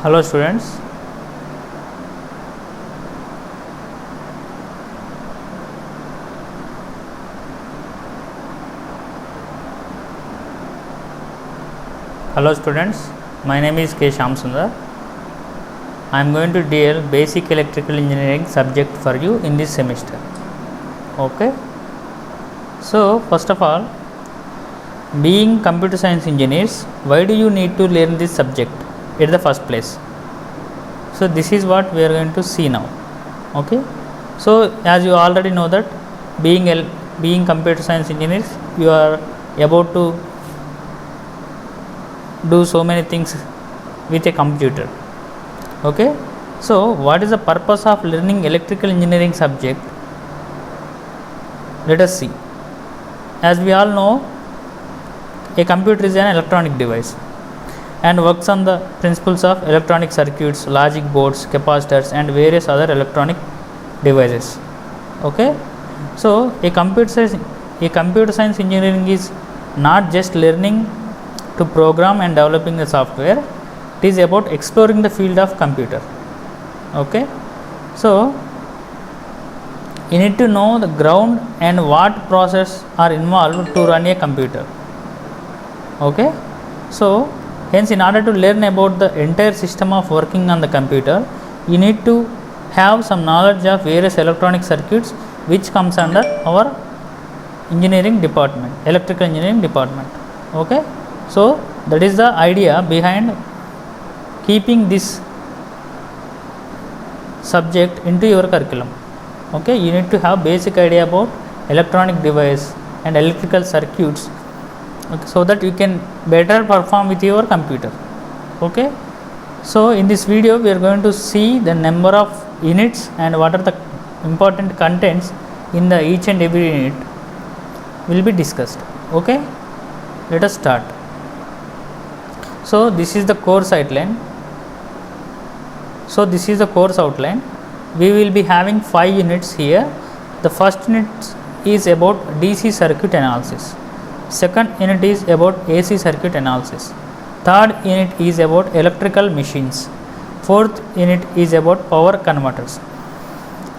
Hello students. My name is K. Shamsundar. I am going to deal basic electrical engineering subject for you in this semester. Okay. So first of all, being computer science engineers, why do you need to learn this subject at the first place? So this is what we are going to see now. Okay. So as you already know that being computer science engineers, you are about to do so many things with a computer. Okay. So what is the purpose of learning electrical engineering subject? Let us see. As we all know, a computer is an electronic device and works on the principles of electronic circuits, logic boards, capacitors and various other electronic devices. Okay. So a computer science engineering is not just learning to program and developing the software. It is about exploring the field of computer. Okay. So you need to know the ground and what process are involved to run a computer. Okay. So hence, in order to learn about the entire system of working on the computer, you need to have some knowledge of various electronic circuits, which comes under our engineering department, electrical engineering department. Okay. So that is the idea behind keeping this subject into your curriculum. Okay. You need to have basic idea about electronic device and electrical circuits, okay, so that you can better perform with your computer. Okay. So in this video we are going to see the number of units and what are the important contents in the each and every unit will be discussed. Okay. Let us start. So this is the course outline. We will be having 5 units here. The first unit is about DC circuit analysis. Second unit is about AC circuit analysis. Third unit is about electrical machines. Fourth unit is about power converters.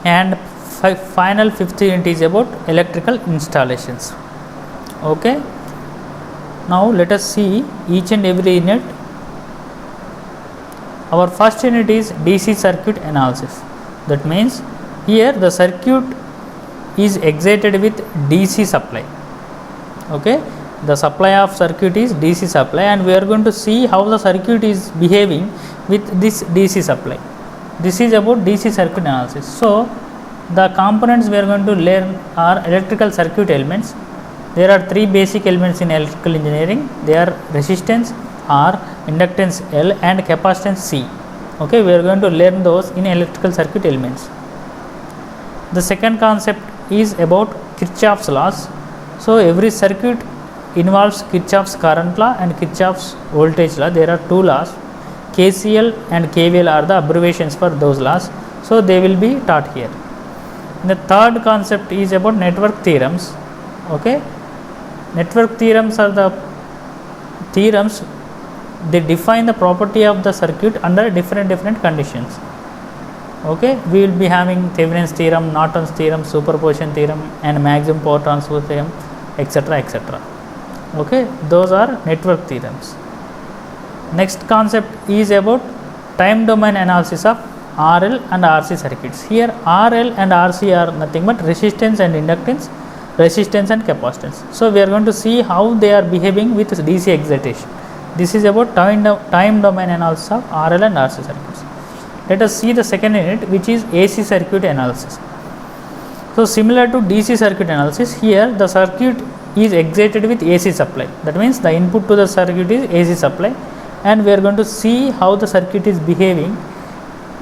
And final fifth unit is about electrical installations. Okay. Now let us see each and every unit. Our first unit is DC circuit analysis. That means here the circuit is excited with DC supply. Okay. The supply of circuit is DC supply, and we are going to see how the circuit is behaving with this DC supply. This is about DC circuit analysis. So the components we are going to learn are electrical circuit elements. There are 3 basic elements in electrical engineering. They are resistance R, inductance L and capacitance C. Okay, we are going to learn those in electrical circuit elements. The second concept is about Kirchhoff's laws. So every circuit involves Kirchhoff's current law and Kirchhoff's voltage law. There are 2 laws. KCL and KVL are the abbreviations for those laws. So they will be taught here. The third concept is about network theorems. Okay. Network theorems are the theorems, they define the property of the circuit under different conditions. Okay. We will be having Thevenin's theorem, Norton's theorem, superposition theorem and maximum power transfer theorem, etc. Okay. Those are network theorems. Next concept is about time domain analysis of RL and RC circuits. Here RL and RC are nothing but resistance and inductance, resistance and capacitance. So we are going to see how they are behaving with DC excitation. This is about time domain analysis of RL and RC circuits. Let us see the second unit, which is AC circuit analysis. So similar to DC circuit analysis, here the circuit is excited with AC supply. That means the input to the circuit is AC supply, and we are going to see how the circuit is behaving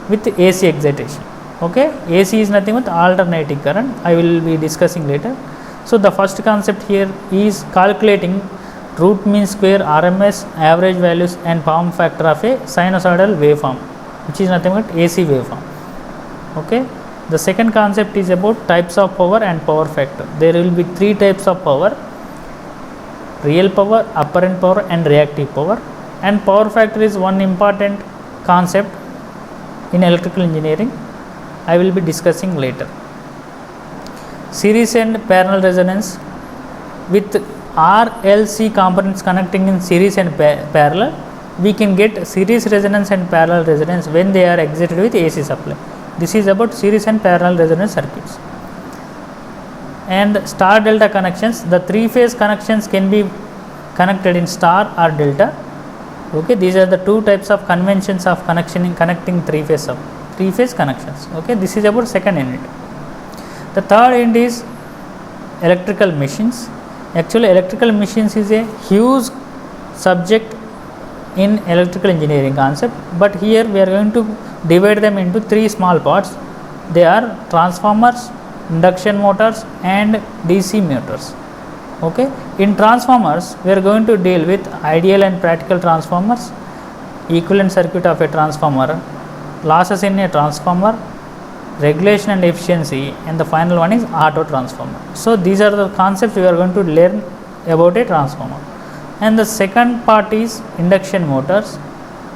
with AC excitation. Okay. AC is nothing but alternating current. I will be discussing later. So the first concept here is calculating root mean square, RMS, average values and form factor of a sinusoidal waveform, which is nothing but AC waveform. Okay. The second concept is about types of power and power factor. There will be 3 types of power: real power, apparent power and reactive power. And power factor is one important concept in electrical engineering I will be discussing later. Series and parallel resonance. With RLC components connecting in series and parallel, we can get series resonance and parallel resonance when they are excited with AC supply. This is about series and parallel resonance circuits. And star delta connections, the three phase connections can be connected in star or delta. Okay, these are the two types of conventions of connecting three phase connections. Okay, this is about second unit. The third unit is electrical machines. Actually, electrical machines is a huge subject in electrical engineering concept, but here we are going to divide them into three small parts. They are transformers, induction motors and DC motors. Okay, in transformers we are going to deal with ideal and practical transformers, equivalent circuit of a transformer, losses in a transformer, regulation and efficiency, and the final one is auto transformer. So these are the concepts we are going to learn about a transformer. And the second part is induction motors.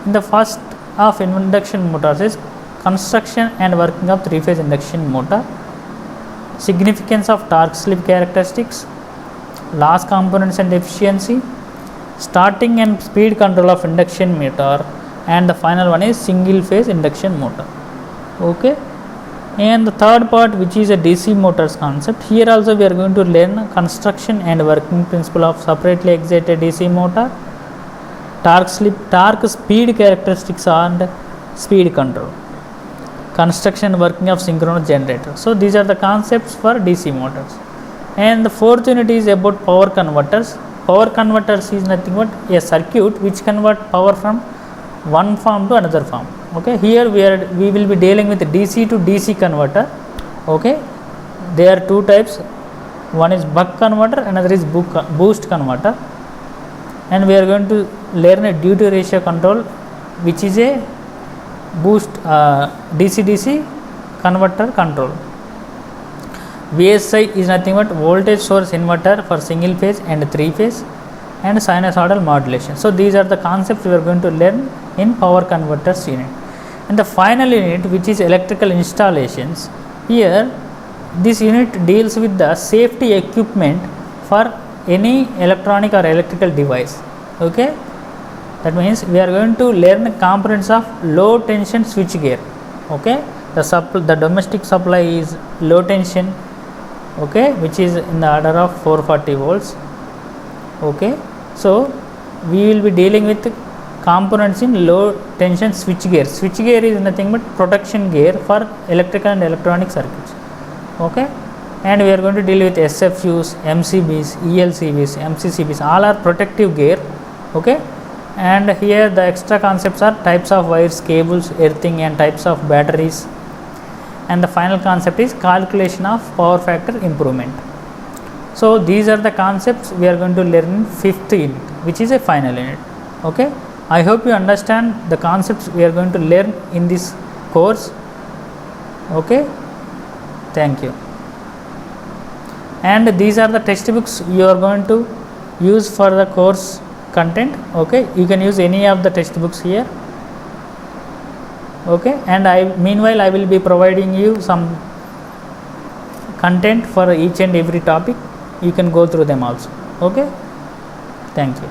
In the first of induction motors is construction and working of three phase induction motor, significance of torque slip characteristics, loss components and efficiency, starting and speed control of induction motor, and the final one is single phase induction motor. Okay, and the third part, which is a DC motors concept, here also we are going to learn construction and working principle of separately excited DC motor, torque speed characteristics and speed control, construction and working of synchronous generator. So these are the concepts for DC motors. And the fourth unit is about power converters. Power converters is nothing but a circuit which convert power from one form to another form. Okay, here we will be dealing with DC to DC converter. Okay, there are two types. One is buck converter, another is boost converter. And we are going to learn a duty ratio control, which is a boost DC-DC converter control. VSI is nothing but voltage source inverter for single phase and three phase, and sinusoidal modulation. So these are the concepts we are going to learn in power converters unit. And the final unit, which is electrical installations, here this unit deals with the safety equipment for any electronic or electrical device. Okay, that means we are going to learn components of low tension switch gear. Okay, the domestic supply is low tension, okay, which is in the order of 440 volts. Okay, so we will be dealing with components in low tension switch gear. Switch gear is nothing but protection gear for electrical and electronic circuits. Okay, and we are going to deal with SFUs, MCBs, ELCBs, MCCBs, all are protective gear. Okay, and here the extra concepts are types of wires, cables, earthing, and types of batteries. And the final concept is calculation of power factor improvement. So these are the concepts we are going to learn in fifth unit, which is a final unit. Okay, I hope you understand the concepts we are going to learn in this course. Okay, thank you. And these are the textbooks you are going to use for the course content. Okay, you can use any of the textbooks here. Okay, and meanwhile I will be providing you some content for each and every topic. You can go through them also. Okay, thank you.